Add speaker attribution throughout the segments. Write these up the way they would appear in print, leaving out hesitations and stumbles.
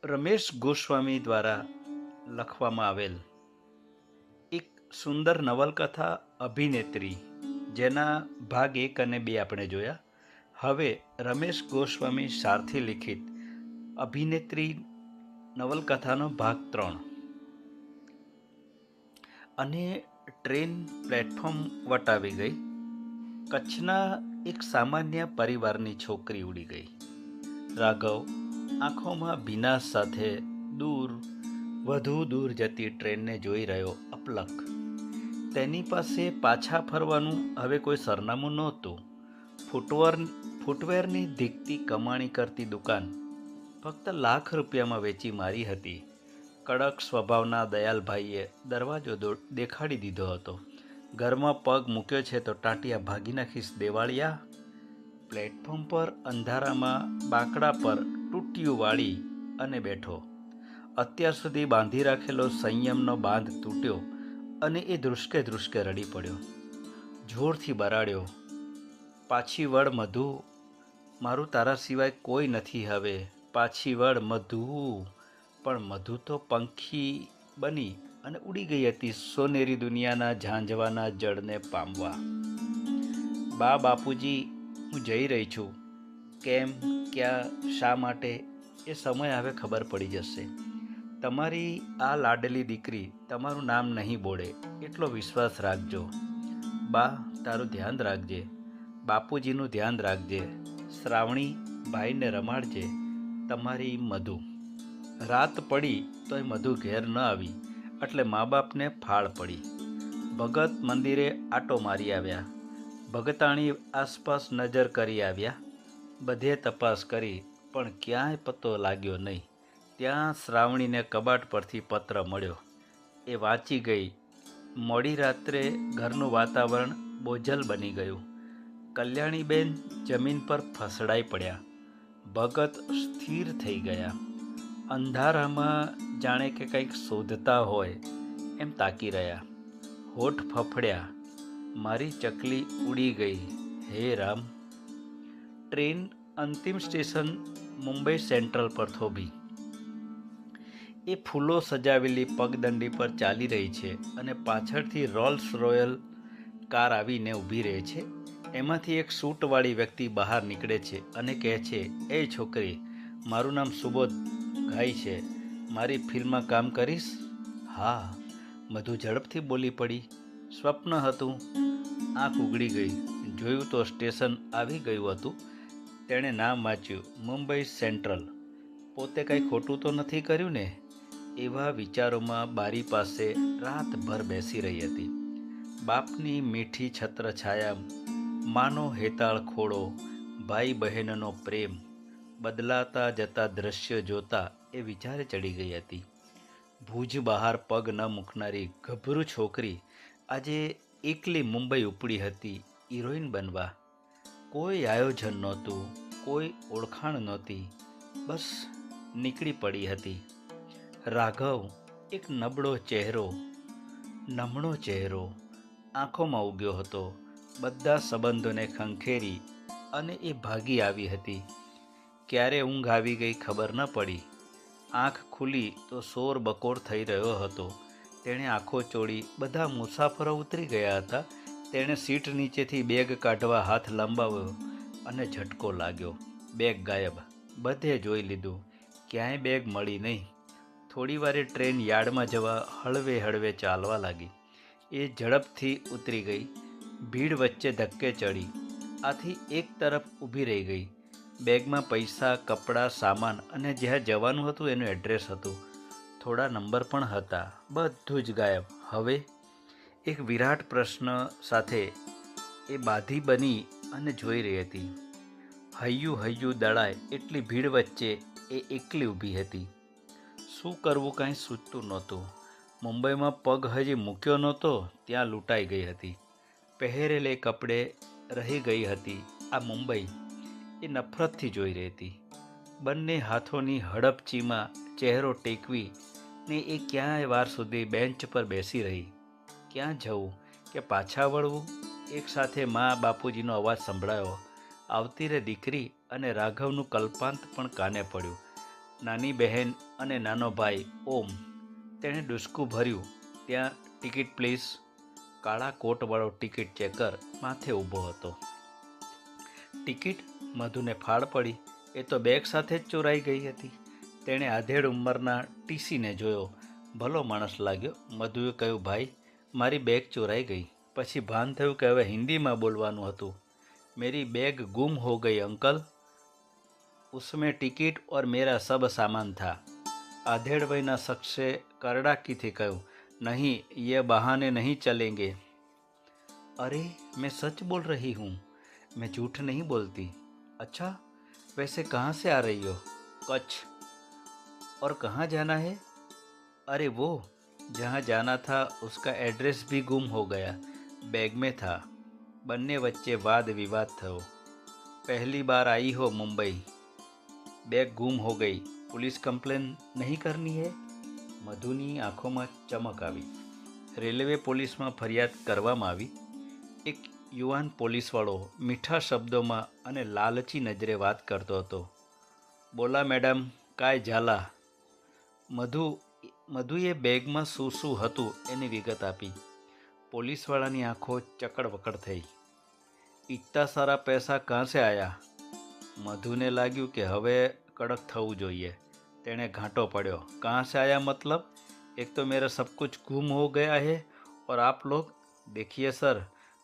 Speaker 1: રમેશ ગોસ્વામી દ્વારા લખવામાં આવેલ એક સુંદર નવલકથા અભિનેત્રી, જેના ભાગ 1 અને 2 આપણે જોયા. હવે રમેશ ગોસ્વામી સારથી લિખિત અભિનેત્રી નવલકથાનો ભાગ 3. અને ટ્રેન પ્લેટફોર્મ વટાવી ગઈ. કચ્છના એક સામાન્ય પરિવારની છોકરી ઉડી ગઈ. રાઘવ આંખોમાં ભીનાશ સાથે વધુ દૂર જતી ટ્રેનને જોઈ રહ્યો અપલક. તેની પાસે પાછા ફરવાનું હવે કોઈ સરનામું નહોતું. ફૂટવેરની ધીકતી કમાણી કરતી દુકાન ફક્ત લાખ રૂપિયામાં વેચી મારી હતી. કડક સ્વભાવના દયાલભાઈએ દરવાજો દેખાડી દીધો હતો. ઘરમાં પગ મૂક્યો છે તો ટાંટિયા ભાગી નાખીશ દેવાળિયા. પ્લેટફોર્મ પર અંધારામાં બાંકડા પર તૂટિયું વાળી અને બેઠો. અત્યાર સુધી બાંધી રાખેલો સંયમનો બાંધ તૂટ્યો અને એ ધ્રુસકે ધ્રુસકે રડી પડ્યો. જોરથી બરાડ્યો, પાછી વળ મધુ, મારું તારા સિવાય કોઈ નથી હવે. પાછી વળ મધુ. પણ મધુ તો પંખી બની અને ઉડી ગઈ હતી સોનેરી દુનિયાના ઝાંઝવાના જળને પામવા. બાપુજી, હું જઈ રહી છું. કેમ, ક્યાં, શા માટે, એ સમય હવે ખબર પડી જશે. તમારી આ લાડલી દીકરી તમારું નામ નહીં બોલે એટલો વિશ્વાસ રાખજો. બા, તારું ધ્યાન રાખજે. બાપુજીનું ધ્યાન રાખજે. શ્રાવણી ભાઈને રમાડજે. તમારી મધુ. રાત પડી તોય મધુ ઘેર ન આવી એટલે મા બાપને ફાળ પડી. ભગત મંદિરે આટો મારી આવ્યા. ભગતાણી આસપાસ નજર કરી આવ્યા. બધે તપાસ કરી પણ ક્યાંય પત્તો લાગ્યો નહીં. ત્યાં શ્રાવણીને કબાટ પરથી પત્ર મળ્યો. એ વાંચી ગઈ. મોડી રાત્રે ઘરનું વાતાવરણ બોજલ બની ગયું. કલ્યાણીબેન જમીન પર ફસડાઈ પડ્યા. ભગત સ્થિર થઈ ગયા. અંધારામાં જાણે કે કંઈક શોધતા હોય એમ તાકી રહ્યા. હોઠ ફફડ્યા. મારી ચકલી ઉડી ગઈ. હે રામ. ટ્રેન અંતિમ સ્ટેશન મુંબઈ સેન્ટ્રલ પર થોભી. એ ફૂલો સજાવેલી પગદંડી પર ચાલી રહી છે અને પાછળથી રોલ્સ રોયલ કાર આવીને ઊભી રહે છે. એમાંથી એક સૂટવાળી વ્યક્તિ બહાર નીકળે છે અને કહે છે, એ છોકરી, મારું નામ સુબોધ ઘાઈ છે. મારી ફિલ્મમાં કામ કરીશ? હા. મધુ ઝડપથી બોલી પડી. સ્વપ્ન હતું. આંખ ઉઘડી ગઈ. જોયું તો સ્ટેશન આવી ગયું હતું. તેણે નામ વાંચ્યું, મુંબઈ સેન્ટ્રલ. પોતે કંઈ ખોટું તો નથી કર્યું ને? એવા વિચારોમાં બારી પાસે રાતભર બેસી રહી હતી. બાપની મીઠી છત્રછાયા, માનો હેતાળ ખોળો, ભાઈ બહેનનો પ્રેમ, બદલાતા જતા દ્રશ્યો જોતા એ વિચારે ચડી ગઈ હતી. ભુજ બહાર પગ ન મૂકનારી ગભરું છોકરી આજે એકલી મુંબઈ ઉપડી હતી હિરોઈન બનવા. કોઈ આયોજન નહોતું, કોઈ ઓળખાણ નહોતી, બસ નીકળી પડી હતી. રાઘવ એક નમણો ચહેરો આંખોમાં ઉગ્યો હતો. બધા સંબંધોને ખંખેરી અને એ ભાગી આવી હતી. ક્યારે ઊંઘ આવી ગઈ ખબર ન પડી. આંખ ખુલી તો શોર બકોર થઈ રહ્યો હતો. તેણે આંખો ચોળી. બધા મુસાફરો ઉતરી ગયા હતા. તેણે સીટ નીચેથી બેગ કાઢવા હાથ લંબાવ્યો અને ઝટકો લાગ્યો. બેગ ગાયબ. બધે જોઈ લીધું, ક્યાંય બેગ મળી નહીં. થોડી વારે ટ્રેન યાર્ડમાં જવા હળવે ચાલવા લાગી. એ ઝડપથી ઉતરી ગઈ. ભીડ વચ્ચે ધક્કે ચડી. આથી એક તરફ ઊભી રહી ગઈ. બેગમાં પૈસા, કપડાં, સામાન અને જ્યાં જવાનું હતું એનું એડ્રેસ હતું. થોડા નંબર પણ હતા. બધું જ ગાયબ. હવે એક વિરાટ પ્રશ્ન સાથે એ બાધી બની અને જોઈ રહી હતી. હૈયું દળાય એટલી ભીડ વચ્ચે એ એકલી ઊભી હતી. શું કરવું કાંઈ સૂચતું નહોતું. મુંબઈમાં પગ હજી મૂક્યો નહોતો ત્યાં લૂંટાઈ ગઈ હતી. પહેરેલે કપડે રહી ગઈ હતી. આ મુંબઈ એ નફરતથી જોઈ રહી હતી. બંને હાથોની હડપચીમાં ચહેરો ટેકવી ને એ ક્યાંય વાર સુધી બેન્ચ પર બેસી રહી. ક્યાં જવું કે પાછા વળવું? એક સાથે મા બાપુજીનો અવાજ સંભળાયો. આવતી રે દીકરી. અને રાઘવનું કલ્પાંત પણ કાને પડ્યું. નાની બહેન અને નાનો ભાઈ ઓમ. તેણે ડૂસકું ભર્યું. ત્યાં ટિકિટ પ્લીઝ. કાળા કોટવાળો ટિકિટ ચેકર માથે ઊભો હતો. ટિકિટ? મધુને ફાળ પડી. એ તો બેગ સાથે જ ચોરાઈ ગઈ હતી. તેણે આધેડ ઉંમરના ટીસીને જોયો. ભલો માણસ લાગ્યો. મધુએ કહ્યું, ભાઈ, મારી બેગ ચોરાઈ ગઈ. પછી ભાન થયું કે હવે હિન્દીમાં બોલવાનું હતું. મેરી बैग गुम हो गई अंकल, उसमें टिकट और मेरा सब सामान था. आधेड़ वयना शख्से करड़ाकीથી કહ્યું, नहीं, ये बहाने नहीं चलेंगे. अरे, मैं सच बोल रही हूँ, मैं झूठ नहीं बोलती. अच्छा, वैसे कहाँ से आ रही हो? कच्छ. और कहाँ जाना है? अरे वो, जहाँ जाना था उसका एड्रेस भी गुम हो गया, बैग में था. બંને વચ્ચે વાદ વિવાદ થયો. પહેલી બાર आई हो मुंबई, बैग गुम हो गई, पुलिस कंप्लेन नहीं करनी है? મધુની આંખોમાં ચમક આવી. રેલવે પોલીસમાં ફરિયાદ કરવામાં આવી. એક યુવાન પોલીસવાળો મીઠા શબ્દોમાં અને લાલચી નજરે વાત કરતો હતો. બોલા મેડમ, કાંઈ ઝાલા. મધુએ બેગમાં શું શું હતું એની વિગત આપી. પોલીસવાળાની આંખો ચકડવકડ થઈ. ઇત્તા સારા પૈસા કહાં સે આયા? મધુને લાગ્યું કે હવે કડક થવું જોઈએ. તેણે ઘાંટો પડ્યો. કહાં સે આયા મતલબ? એક તો મેરા સબ કુછ ગુમ હો ગયા હૈ ઓર આપ લોગ. દેખિए સર,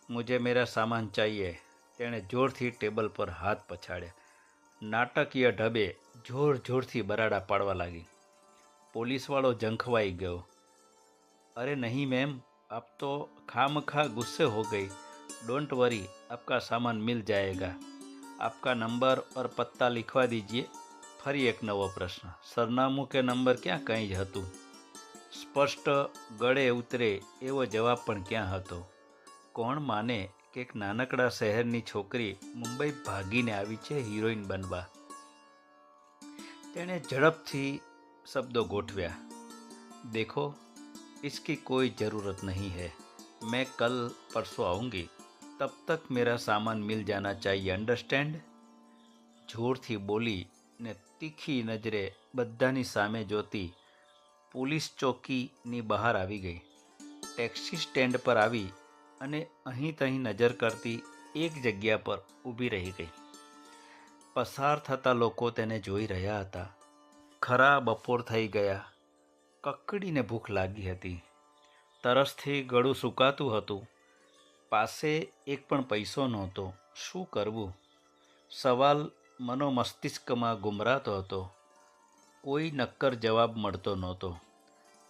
Speaker 1: મુझे मेरा सामान चाहिए. તેણે જોરથી ટેબલ પર હાથ પછાડ્યા. નાટકીય ઢબે જોર જોરથી બરાડા પાડવા લાગી. પોલીસવાળો ઝંખવાઈ ગયો. અરે નહીં મેમ, आप तो खामखा गुस्से हो गई. डोंट वरी, आपका सामान मिल जाएगा. आपका नंबर और पत्ता लिखवा दीजिए. ફરી એક નવો પ્રશ્ન. સરનામું કે નંબર ક્યાં કંઈ જ હતું. સ્પષ્ટ ગળે ઉતરે એવો જવાબ પણ ક્યાં હતો. કોણ માને કે એક નાનકડા શહેરની છોકરી મુંબઈ ભાગીને આવી છે હિરોઈન બનવા. તેણે ઝડપથી શબ્દો ગોઠવ્યા. દેખો, इसकी कोई ज़रूरत नहीं है. मैं कल परसों आऊँगी. तब तक मेरा सामान मिल जाना चाहिए. अंडरस्टैंड? જોરથી બોલી ને તીખી નજરે બધાની સામે જોતી પોલીસ ચોકીની બહાર આવી ગઈ. ટેક્સી સ્ટેન્ડ પર આવી અને અહીં તહીં નજર કરતી એક જગ્યા પર ઊભી રહી ગઈ. પસાર થતા લોકો તેને જોઈ રહ્યા હતા. ખરા બપોર થઈ ગયા. કકડીને ભૂખ લાગી હતી. તરસથી ગળું સૂકાતું હતું. પાસે એક પણ પૈસો નહોતો. શું કરવું? સવાલ મનોમસ્તિષ્કમાં ગુમરાતો હતો. કોઈ નક્કર જવાબ મળતો નહોતો.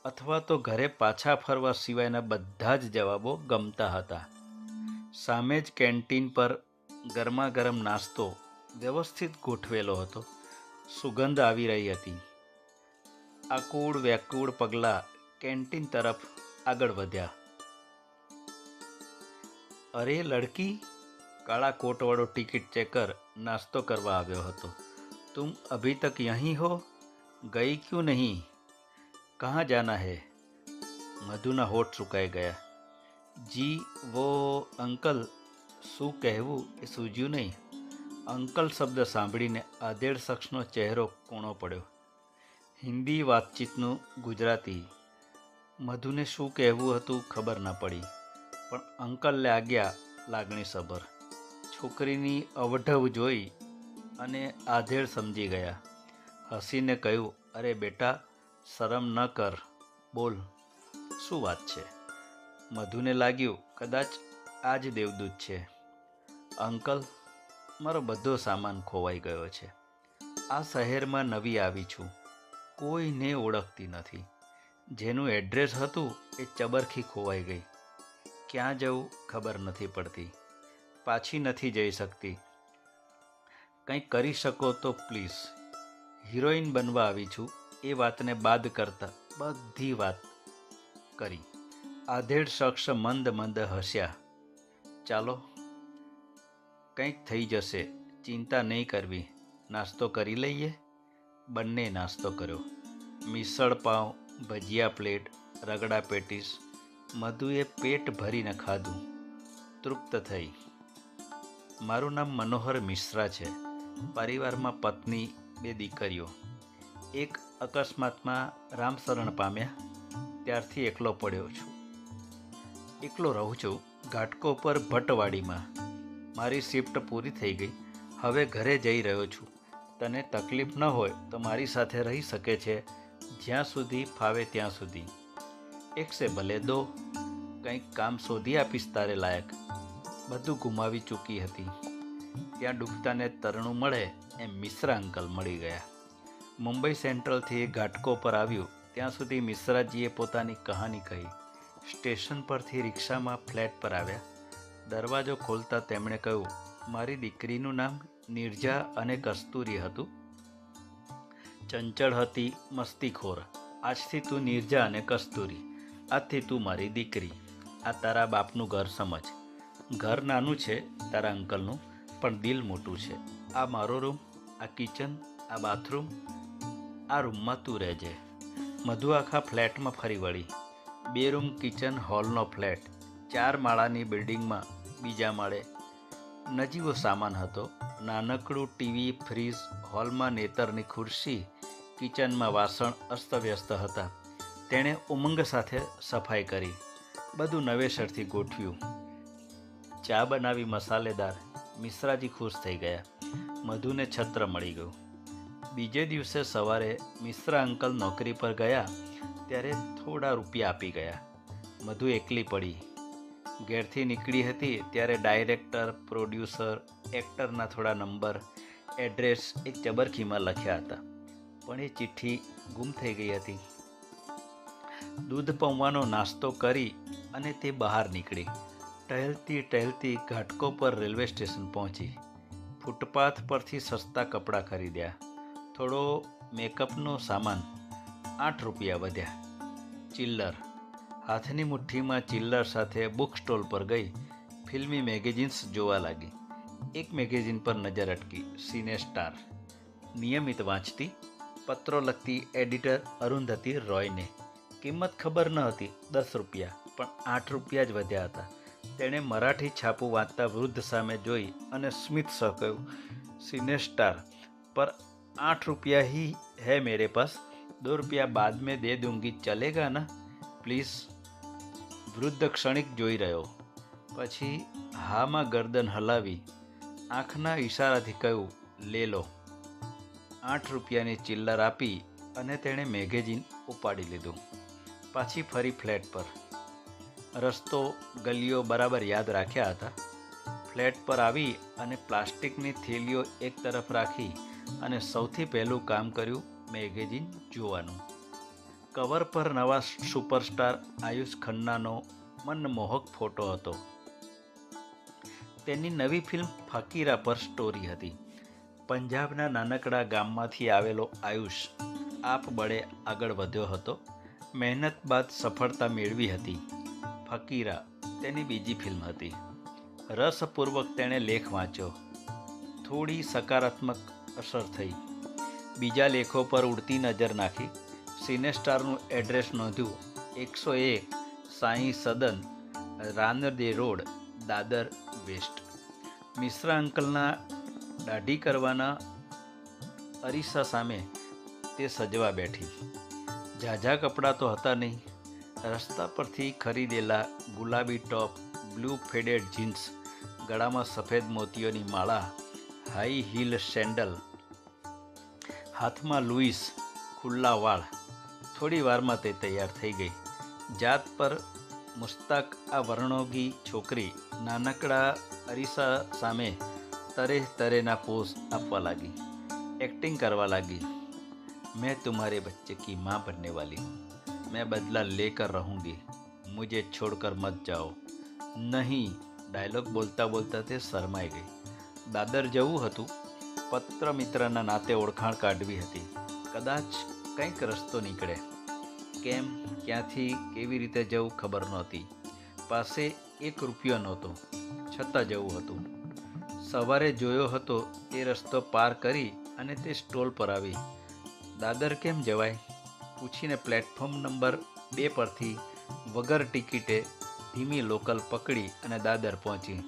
Speaker 1: અથવા તો ઘરે પાછા ફરવા સિવાયના બધા જ જવાબો ગમતા હતા. સામે જ કેન્ટીન પર ગરમા ગરમ નાસ્તો વ્યવસ્થિત ગોઠવેલો હતો. સુગંધ આવી રહી હતી. આકુળ વ્યાકુળ પગલાં કેન્ટીન તરફ આગળ વધ્યા. અરે લડકી, કાળા કોટવાળો ટિકિટ ચેકર નાસ્તો કરવા આવ્યો હતો. तुम अभी तक यहीं हो? गई क्यों नहीं? कहाँ जाना है? મધુના હોઠ સુકાઈ ગયા. જી વો અંકલ. શું કહેવું એ સૂઝ્યું નહીં. અંકલ શબ્દ સાંભળીને આધેડ શખ્સનો ચહેરો કૂણો પડ્યો. હિન્દી વાતચીતનું ગુજરાતી. મધુને શું કહેવું હતું ખબર ના પડી, પણ અંકલ લાગ્યા લાગણીસભર. છોકરીની અવઢવ જોઈ અને આધેડ સમજી ગયા. હસીને કહ્યું, અરે બેટા, શરમ ન કર, બોલ, શું વાત છે? મધુને લાગ્યું કદાચ આ જ દેવદૂત છે. અંકલ, મારો બધો સામાન ખોવાઈ ગયો છે. આ શહેરમાં નવી આવી છું. કોઈને ઓળખતી નથી. જેનું એડ્રેસ હતું એ ચબરખી ખોવાઈ ગઈ. ક્યાં જવું ખબર નથી પડતી. પાછી નથી જઈ શકતી. કંઈક કરી શકો તો પ્લીઝ. હિરોઈન બનવા આવી છું એ વાતને બાદ કરતા બધી વાત કરી. આધેડ શખ્સ મંદ મંદ હસ્યા. ચાલો, કંઈક થઈ જશે, ચિંતા નહીં કરવી. નાસ્તો કરી લઈએ. બંને નાસ્તો કર્યો. મિસળ પાવ, ભજીયા પ્લેટ, રગડા પેટીસ. મધુએ પેટ ભરીને ખાધું. તૃપ્ત થઈ. મારું નામ મનોહર મિશ્રા છે. પરિવારમાં પત્ની, 2 દીકરીઓ. એક અકસ્માતમાં રામ શરણ પામ્યા ત્યારથી એકલો પડ્યો છું. એકલો રહું છું ઘાટકો પર ભટ્ટવાડીમાં. મારી શિફ્ટ પૂરી થઈ ગઈ. હવે ઘરે જઈ રહ્યો છું. તને તકલીફ ન હોય તો મારી સાથે રહી શકે છે, જ્યાં સુધી ફાવે ત્યાં સુધી. એક સે ભલે દો. કંઈક કામ શોધી આપીશ તારે લાયક. બધું ગુમાવી ચૂકી હતી. ત્યાં ડૂબતાને તરણું મળે એમ મિશ્રા અંકલ મળી ગયા. મુંબઈ સેન્ટ્રલથી ઘાટકો પર આવ્યું ત્યાં સુધી મિશ્રાજીએ પોતાની કહાની કહી. સ્ટેશન પરથી રિક્ષામાં ફ્લેટ પર આવ્યા. દરવાજો ખોલતા તેમણે કહ્યું, મારી દીકરીનું નામ નિર્જા અને કસ્તુરી હતું. ચંચળ હતી, મસ્તીખોર. આજથી તું નિર્જા અને કસ્તુરી. આજથી તું મારી દીકરી. આ તારા બાપનું ઘર સમજ. ઘર નાનું છે તારા અંકલનું, પણ દિલ મોટું છે. આ મારો રૂમ, આ કિચન, આ બાથરૂમ. આ રૂમમાં તું રહેજે. મધુ આખા ફ્લેટમાં ફરી વળી. 2 રૂમ, કિચન, હોલનો ફ્લેટ. 4 માળાની બિલ્ડિંગમાં બીજા માળે. નજીવો સામાન હતો. નાનકડું ટીવી, ફ્રીજ, હોલમાં નેતરની ખુરશી, કિચનમાં વાસણ અસ્તવ્યસ્ત હતા. તેણે ઉમંગ સાથે સફાઈ કરી. બધું નવેસરથી ગોઠવ્યું. ચા બનાવી મસાલેદાર. મિશ્રાજી ખુશ થઈ ગયા. મધુને છત્ર મળી ગયું. બીજે દિવસે સવારે મિશ્રા અંકલ નોકરી પર ગયા ત્યારે થોડા રૂપિયા આપી ગયા. મધુ એકલી પડી. ઘેરથી નીકળી હતી ત્યારે ડાયરેક્ટર, પ્રોડ્યુસર, એક્ટરના થોડા નંબર, એડ્રેસ એક ચબરખીમાં લખ્યા હતા, પણ એ ચિઠ્ઠી ગુમ થઈ ગઈ હતી. દૂધ પૌવાનો નાસ્તો કરી અને તે બહાર નીકળી. ટહેલતી ટહેલતી ઘાટકો પર રેલવે સ્ટેશન પહોંચી. ફૂટપાથ પરથી સસ્તા કપડાં ખરીદ્યા. થોડો મેકઅપનો સામાન. 8 રૂપિયા વધ્યા. ચિલ્લર. હાથની મુઠ્ઠીમાં ચિલ્લર સાથે બુક સ્ટોલ પર ગઈ. ફિલ્મી મેગેઝિન્સ જોવા લાગી. એક મેગેઝિન પર નજર અટકી, સિને સ્ટાર. નિયમિત વાંચતી. પત્રો લખતી એડિટર અરુંધતી રોયને. કિંમત ખબર ન હતી, 10 રૂપિયા, પણ 8 રૂપિયા જ વધ્યા હતા. તેણે મરાઠી છાપું વાંચતા વૃદ્ધ સામે જોઈ અને સ્મિત સહ કહ્યું, સિને સ્ટાર પર 8 રૂપિયા ही है मेरे पास. 2 रुपया बाद में दे दूंगी, चलेगा ना प्लीઝ? વૃદ્ધ ક્ષણિક જોઈ રહ્યો. પછી હામાં ગરદન હલાવી આંખના ઈશારાથી કહ્યું, લે લો. 8 રૂપિયાની ચિલ્લર આપી અને તેણે મેગેઝિન ઉપાડી લીધું. પાછી ફરી ફ્લેટ પર. રસ્તો, ગલીઓ બરાબર યાદ રાખ્યા હતા. ફ્લેટ પર આવી અને પ્લાસ્ટિકની થેલીઓ એક તરફ રાખી અને સૌથી પહેલું કામ કર્યું મેગેઝિન જોવાનું. કવર પર નવા સુપરસ્ટાર આયુષ ખન્નાનો મનમોહક ફોટો હતો. તેની નવી ફિલ્મ ફકીરા પર સ્ટોરી હતી. પંજાબના નાનકડા ગામમાંથી આવેલો આયુષ આપબળે આગળ વધ્યો હતો. મહેનત બાદ સફળતા મેળવી હતી. ફકીરા તેની બીજી ફિલ્મ હતી. રસપૂર્વક તેણે લેખ વાંચ્યો. થોડી સકારાત્મક અસર થઈ. બીજા લેખો પર ઉડતી નજર નાખી. સિનેસ્ટારનું એડ્રેસ નોંધ્યું. 101 સાઈ સદન, રાનડે રોડ, દાદર વેસ્ટ. મિશ્રા અંકલના દાઢી કરવાના અરીસા સામે તે સજવા બેઠી. ઝાઝા કપડાં તો હતા નહીં. રસ્તા પરથી ખરીદેલા ગુલાબી ટોપ, બ્લુ ફેડેડ જીન્સ, ગળામાં સફેદ મોતીઓની માળા, હાઈ હીલ સેન્ડલ, હાથમાં લુઈસ, ખુલ્લા વાળ. થોડી વારમાં તે તૈયાર થઈ ગઈ. જાત પર મુસ્તાક આ વર્ણોગી છોકરી નાનકડા અરીસા સામે તરે તરેના પોઝ આપવા લાગી. એક્ટિંગ કરવા લાગી. मैं तुम्हारे बच्चे की माँ बनने वाली हूँ. मैं बदला लेकर रहूँगी. मुझे छोड़कर मत जाओ. નહીં. ડાયલોગ બોલતા બોલતા તે શરમાઈ ગઈ. દાદર જવું હતું. પત્ર મિત્રના નાતે ઓળખાણ કાઢવી હતી. કદાચ કંઈક રસ્તો નીકળે. કેમ, ક્યાંથી, કેવી રીતે જવું ખબર નહોતી. પાસે 1 રૂપિયો નહોતો, છતાં જવું હતું. સવારે જોયો હતો એ રસ્તો પાર કરી અને તે સ્ટોલ પર આવી. દાદર કેમ જવાય પૂછીને પ્લેટફોર્મ નંબર 2 પરથી વગર ટિકિટે ધીમી લોકલ પકડી અને દાદર પહોંચી.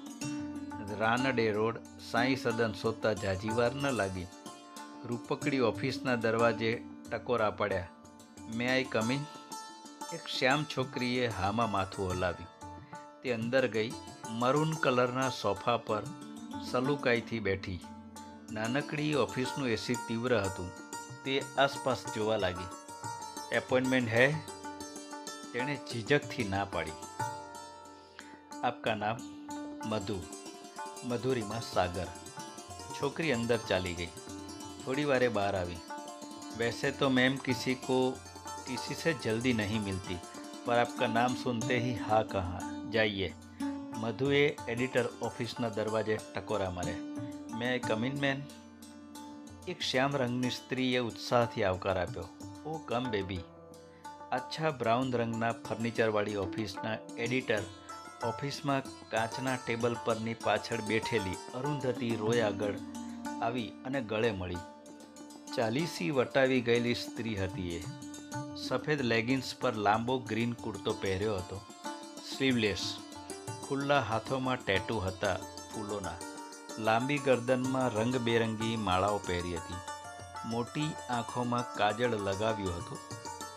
Speaker 1: રાનડે રોડ, સાઈ સદન શોધતા જાજીવાર ન લાગી. રૂપકડી ઓફિસના દરવાજે ટકોરા પડ્યા. મે આઈ કમિન? એક શ્યામ છોકરીએ હામાં માથું હલાવ્યું. તે અંદર ગઈ. મરૂન કલરના સોફા પર સલુકાઈથી બેઠી. નાનકડી ઓફિસનું એસી તીવ્ર હતું. તે આસપાસ જોવા લાગી. એપોઇન્ટમેન્ટ હૈ? તેણે ઝીઝકથી ના પાડી. આપકા નામ? મધુ. મધુરીમાં સાગર. છોકરી અંદર ચાલી ગઈ. થોડી વારે બહાર આવી. वैसे तो मैम किसी से जल्दी नहीं मिलती, पर आपका नाम सुनते ही हाँ कहा. जाइए. मधुए एडिटर ऑफिसના દરવાજે ટકોરા માર્યા. મે આઈ કમિન મેન? એક શ્યામ રંગની સ્ત્રીએ ઉત્સાહથી આવકાર આપ્યો. ઓ કમ બેબી. આછા બ્રાઉન રંગના ફર્નિચરવાળી ઓફિસના એડિટર ઓફિસમાં કાચના ટેબલ પરની પાછળ બેઠેલી અરુંધતી રોય આગળ આવી અને ગળે મળી. 40 વટાવી ગયેલી સ્ત્રી હતી એ. સફેદ લેગિન્સ પર લાંબો ગ્રીન કુર્તો પહેર્યો હતો, સ્લીવલેસ. ખુલ્લા હાથોમાં ટેટુ હતા ફૂલોના. લાંબી ગરદનમાં રંગબેરંગી માળાઓ પહેરી હતી. મોટી આંખોમાં કાજળ લગાવ્યું હતું.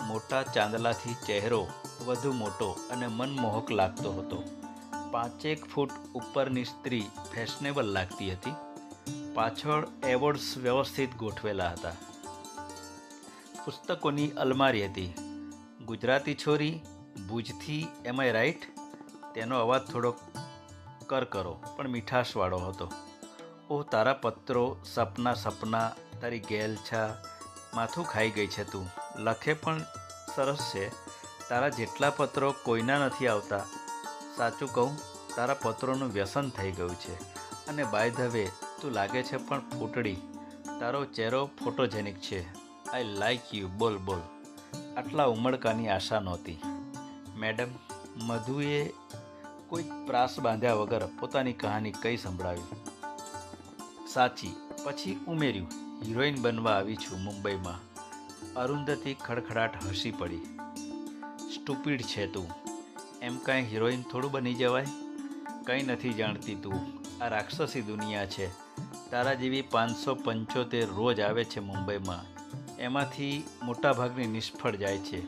Speaker 1: મોટા ચાંદલાથી ચહેરો વધુ મોટો અને મનમોહક લાગતો હતો. 5 ફૂટ ઉપરની સ્ત્રી ફેશનેબલ લાગતી હતી. પાછળ એવોર્ડ્સ વ્યવસ્થિત ગોઠવેલા હતા. પુસ્તકોની અલમારી હતી. ગુજરાતી છોરી, ભુજથી, એમ આઈ રાઈટ? તેનો અવાજ થોડો કરકરો પણ મીઠાશવાળો હતો. ઓહ, તારા પત્રો, સપના, તારી ગેલછા. માથું ખાઈ ગઈ છે તું. લખે પણ સરસ છે. તારા જેટલા પત્રો કોઈના નથી આવતા. સાચું કહું, તારા પત્રોનું વ્યસન થઈ ગયું છે. અને બાય ધ વે, તું લાગે છે પણ ફૂટડી. તારો ચહેરો ફોટોજેનિક છે. I like you. બોલ. આટલા ઉમળકાની આશા નહોતી. મેડમ, મધુએ કોઈ પ્રાસ બાંધ્યા વગર પોતાની કહાની કઈ સંભળાવી. સાચી. પછી ઉમેર્યું, હિરોઈન બનવા આવી છું મુંબઈમાં. અરુંધતી ખડખડાટ હસી પડી. સ્ટુપિડ છે તું. એમ કાંઈ હિરોઈન થોડું બની જવાય? કંઈ નથી જાણતી તું. આ રાક્ષસી દુનિયા છે. તારા જેવી 575 રોજ આવે છે મુંબઈમાં. એમાંથી મોટાભાગની નિષ્ફળ જાય છે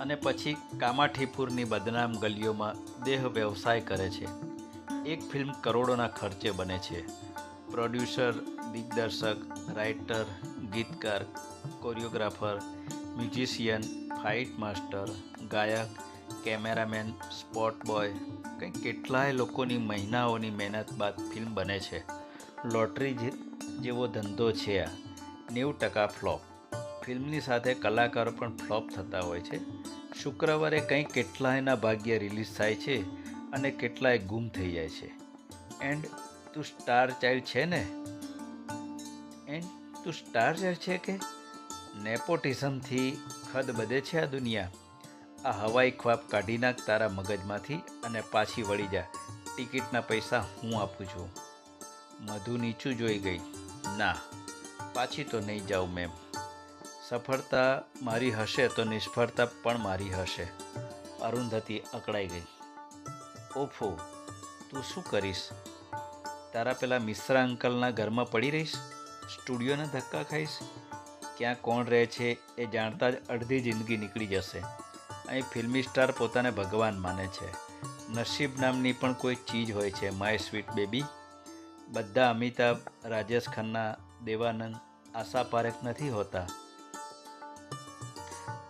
Speaker 1: અને પછી કામાઠીપુરની બદનામ ગલીઓમાં દેહ વ્યવસાય કરે છે. એક ફિલ્મ કરોડોના ખર્ચે બને છે. પ્રોડ્યુસર, દિગ્દર્શક, રાઇટર, ગીતકાર, કોરિયોગ્રાફર, મ્યુઝિશિયન, ફાઇટ માસ્ટર, ગાયક, કેમેરામેન, સ્પોટ બોય. કંઈ કેટલાય લોકોની મહિનાઓની મહેનત બાદ ફિલ્મ બને છે. લોટરી જેવો ધંધો છે આ. 90% ફ્લોપ. ફિલ્મની સાથે કલાકારો પણ ફ્લોપ થતા હોય છે. શુક્રવારે કંઈ કેટલાયના ભાગ્ય રિલીઝ થાય છે અને કેટલાય ગુમ થઈ જાય છે. એન્ડ તું સ્ટાર ચાઇલ્ડ છે ને? કે નેપોટિઝમથી ખદબદે છે આ દુનિયા. આ હવાઈ ખ્વાબ કાઢી નાખ તારા મગજમાંથી અને પાછી વળી જા. ટિકિટના પૈસા હું આપું છું. મધુ નીચું જોઈ ગઈ. ના, પાછી તો નહીં જાઉં મેમ. સફળતા મારી હશે તો નિષ્ફળતા પણ મારી હશે. અરુંધતી અકળાઈ ગઈ. ઓફો, તું શું કરીશ? તારા પેલા મિશ્રા અંકલના ઘરમાં પડી રહીશ? સ્ટુડિયોના ધક્કા ખાઈશ? ક્યાં કોણ રહે છે એ જાણતા જ અડધી જિંદગી નીકળી જશે. અહીં ફિલ્મી સ્ટાર પોતાને ભગવાન માને છે. નસીબ નામની પણ કોઈ ચીજ હોય છે માય સ્વીટ બેબી. બધા અમિતાભ, રાજેશ ખન્ના, દેવાનંદ, આશા પારેખ નથી હોતા.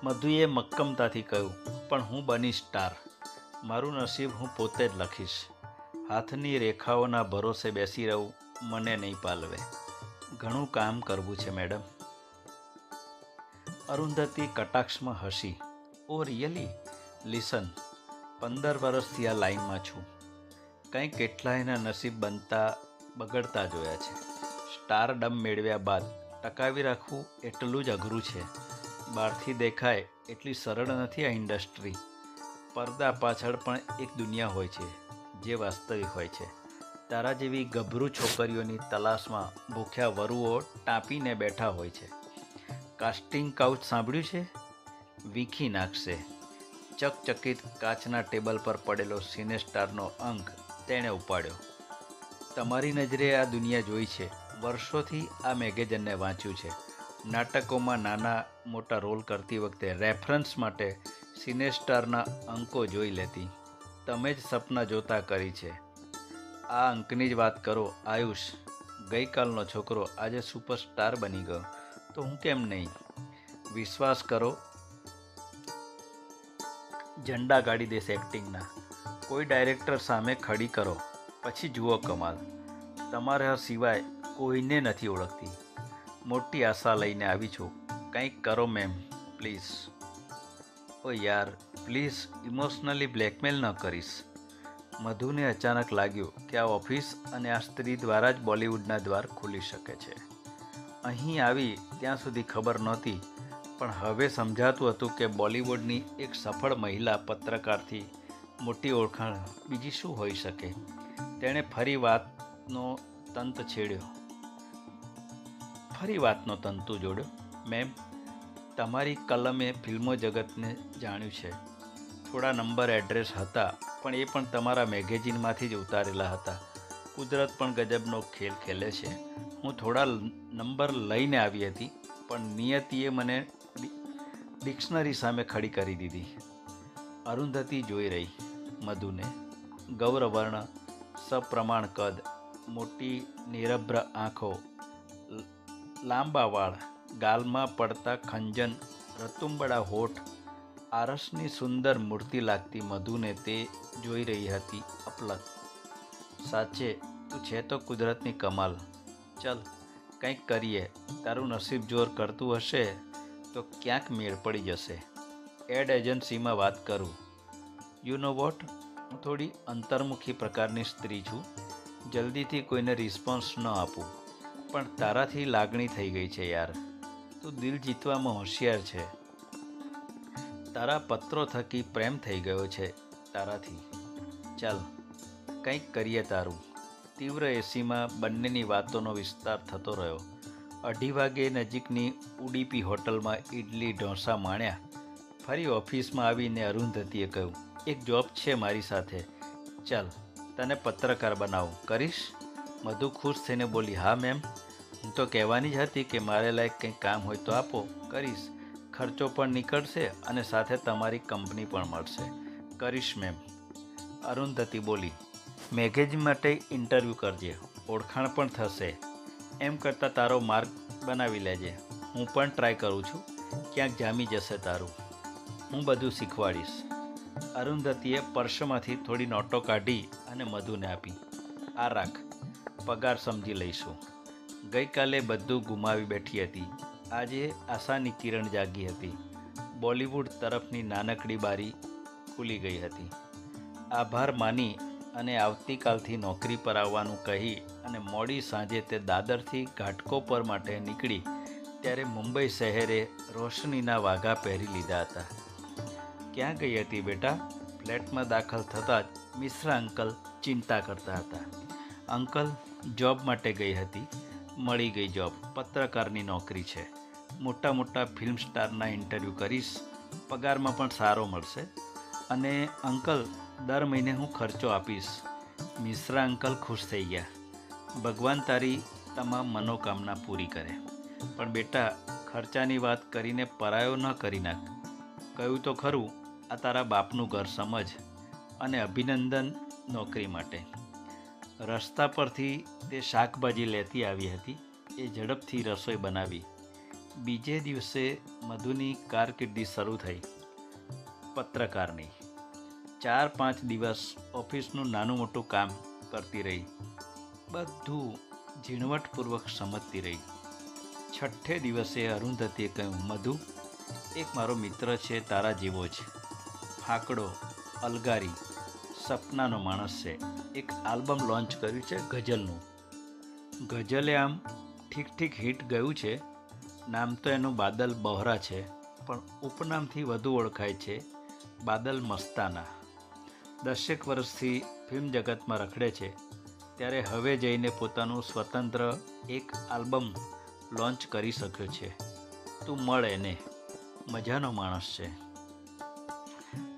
Speaker 1: મધુએ મક્કમતાથી કહ્યું, પણ હું બની સ્ટાર. મારું નસીબ હું પોતે જ લખીશ. હાથની રેખાઓના ભરોસે બેસી રહું મને નહીં પાલવે. ઘણું કામ કરવું છે મેડમ. અરુંધતી કટાક્ષમાં હસી. ઓ રિયલી? લિસન, 15 વર્ષથી આ લાઈનમાં છું. કંઈ કેટલાયના નસીબ બગડતા જોયા છે. સ્ટારડમ મેળવ્યા બાદ ટકાવી રાખવું એટલું જ અઘરું છે. બહારથી દેખાય એટલી સરળ નથી આ ઇન્ડસ્ટ્રી. પડદા પાછળ પણ એક દુનિયા હોય છે જે વાસ્તવિક હોય છે. તારા જેવી ગભરૂ છોકરીઓની તલાશમાં ભૂખ્યા વરુઓ ટાંપીને બેઠા હોય છે. કાસ્ટિંગ કાઉચ સાંભળ્યું છે? વીખી નાખશે. ચકચકિત કાચના ટેબલ પર પડેલો સિનેસ્ટારનો અંક તેણે ઉપાડ્યો. તમારી નજરે આ દુનિયા જોઈ છે. વર્ષોથી આ મેગેઝિનને વાંચ્યું છે. નાટકોમાં નાના મોટા રોલ કરતી વખતે રેફરન્સ માટે સિનેસ્ટારના અંકો જોઈ લેતી. તમે જ સપના જોતા કરી છે. આ અંકની જ વાત કરો. આયુષ, ગઈકાલનો છોકરો આજે સુપરસ્ટાર બની ગયો, તો હું કેમ નહીં? વિશ્વાસ કરો, ઝંડા ગાડી દેશે એક્ટિંગના. કોઈ ડાયરેક્ટર સામે ખડી કરો, પછી જુઓ કમાલ. તમારા સિવાય કોઈને નથી ઓળખતી. મોટી આશા લઈને આવી છું. કંઈક કરો મેમ, પ્લીઝ. ઓ યાર, પ્લીઝ ઇમોશનલી બ્લેકમેલ ન કરીશ. મધુને અચાનક લાગ્યું કે આ ઓફિસ અને આ સ્ત્રી દ્વારા જ બોલિવૂડના દ્વાર ખુલી શકે છે. અહીં આવી ત્યાં સુધી ખબર નહોતી, પણ હવે સમજાતું હતું કે બોલિવૂડની એક સફળ મહિલા પત્રકારથી મોટી ઓળખાણ બીજી શું હોઈ શકે. તેણે ફરી વાતનો તંતુ જોડ્યો. મેમ, તમારી કલમે ફિલ્મો જગતને જાણ્યું છે. થોડા નંબર એડ્રેસ હતા, પણ એ પણ તમારા મેગેઝિનમાંથી જ ઉતારેલા હતા. કુદરત પણ ગજબનો ખેલ ખેલે છે. હું થોડા નંબર લઈને આવી હતી, પણ નિયતિએ મને ડિક્શનરી સામે ખડી કરી દીધી. અરુંધતી જોઈ રહી મધુને. ગૌરવર્ણ, સપ્રમાણ કદ, મોટી નિરભ્ર આંખો, લાંબા વાળ, ગાલમાં પડતા ખંજન, રતુંબડા હોઠ, આરસની સુંદર મૂર્તિ લાગતી મધુને તે જોઈ રહી હતી અપલક. સાચે તું છે તો કુદરતની કમાલ. ચલ, કંઈક કરીએ. તારું નસીબ જોર કરતું હશે તો ક્યાંક મેળ પડી જશે. એડ એજન્સીમાં વાત કરું. યુ નો વોટ, હું થોડી અંતર્મુખી પ્રકારની સ્ત્રી છું. જલ્દીથી કોઈને રિસ્પોન્સ ન આપું, પણ તારાથી લાગણી થઈ ગઈ છે યાર. તું દિલ જીતવામાં હોશિયાર છે. તારા પત્રો થકી પ્રેમ થઈ ગયો છે તારાથી. ચાલ, કંઈક કરીએ તારું. તીવ્ર એસીમાં બંનેની વાતોનો વિસ્તાર થતો રહ્યો. 2:30 વાગે નજીકની ઉડીપી હોટલમાં ઇડલી ઢોસા માણ્યા. ફરી ઓફિસમાં આવીને અરુંધતીએ કહ્યું, એક જોબ છે મારી સાથે, ચાલ તને પત્રકાર બનાવું, કરીશ? મધુ ખુશ થઈને બોલી, હા મેમ, હું તો કહેવાની જ હતી કે મારે લાયક કંઈક કામ હોય તો આપો, કરીશ. ખર્ચો પણ નીકળશે અને સાથે તમારી કંપની પણ મળશે. કરીશ મેમ. અરુંધતી બોલી, મેગેઝિન માટે ઇન્ટરવ્યૂ કરજે, ઓળખાણ પણ થશે. એમ કરતાં તારો માર્ગ બનાવી લેજે. હું પણ ટ્રાય કરું છું, ક્યાંક જામી જશે તારું. હું બધું શીખવાડીશ. અરુંધતીએ પર્સમાંથી થોડી નોટો કાઢી અને મધુને આપી. આ રાખ, પગાર સમજી લઈશું. ગઈકાલે બધું ગુમાવી બેઠી હતી. આજે આશાની કિરણ જાગી હતી. બોલિવૂડ તરફની નાનકડી બારી ખુલી ગઈ હતી. આભાર માની અને આવતીકાલથી નોકરી પર આવવાનું કહી અને મોડી સાંજે તે દાદરથી ઘાટકોપર માટે નીકળી ત્યારે મુંબઈ શહેરે રોશનીના વાઘા પહેરી લીધા હતા. ક્યાં ગઈ હતી બેટા? ફ્લેટમાં દાખલ થતાં જ મિશ્રા અંકલ ચિંતા કરતા હતા. અંકલ, જોબ માટે ગઈ હતી, મળી ગઈ જોબ. પત્રકારની નોકરી છે. મોટા મોટા ફિલ્મ સ્ટારના ઇન્ટરવ્યૂ કરીશ, પગારમાં પણ સારો મળશે. અને અંકલ, દર મહિને હું ખર્ચો આપીશ. મિશ્રા અંકલ ખુશ થઈ ગયા. ભગવાન તારી તમામ મનોકામના પૂરી કરે. પણ બેટા, ખર્ચાની વાત કરીને પરાયો ન કરી નાખ. કહ્યું તો ખરું, આ તારા બાપનું ઘર સમજ. અને અભિનંદન નોકરી માટે. રસ્તા પરથી તે શાકભાજી લેતી આવી હતી. એ ઝડપથી રસોઈ બનાવી. બીજે દિવસે મધુની કારકિર્દી શરૂ થઈ પત્રકારની. 4-5 દિવસ ઓફિસનું નાનું મોટું કામ કરતી રહી. બધું ઝીણવટપૂર્વક સમજતી રહી. 6ઠ્ઠે દિવસે અરુંધતીએ કહ્યું, મધુ, એક મારો મિત્ર છે તારા જેવો જ, ફાકડો, અલગારી, સપનાનો માણસ છે. એક આલ્બમ લોન્ચ કર્યું છે ગઝલનું. ગઝલે આમ ઠીક હિટ ગયું છે. નામ તો એનું બાદલ બહોરા છે, પણ ઉપનામથી વધુ ઓળખાય છે બાદલ મસ્તાના. 10 વર્ષથી ફિલ્મ જગતમાં રખડે છે, ત્યારે હવે જઈને પોતાનું સ્વતંત્ર એક આલ્બમ લોન્ચ કરી શક્યો છે. તું મળ એને, મજાનો માણસ છે.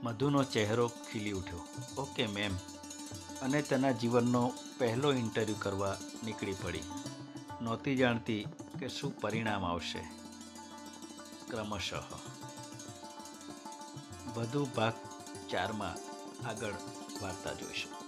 Speaker 1: મધુનો ચહેરો ખીલી ઉઠ્યો. Okay ma'am. અને તેના જીવનનો પહેલો ઇન્ટરવ્યૂ કરવા નીકળી પડી. નહોતી જાણતી કે શું પરિણામ આવશે. ક્રમશઃ. વધુ ભાગ 4માં આગળ વાર્તા જોઈશું.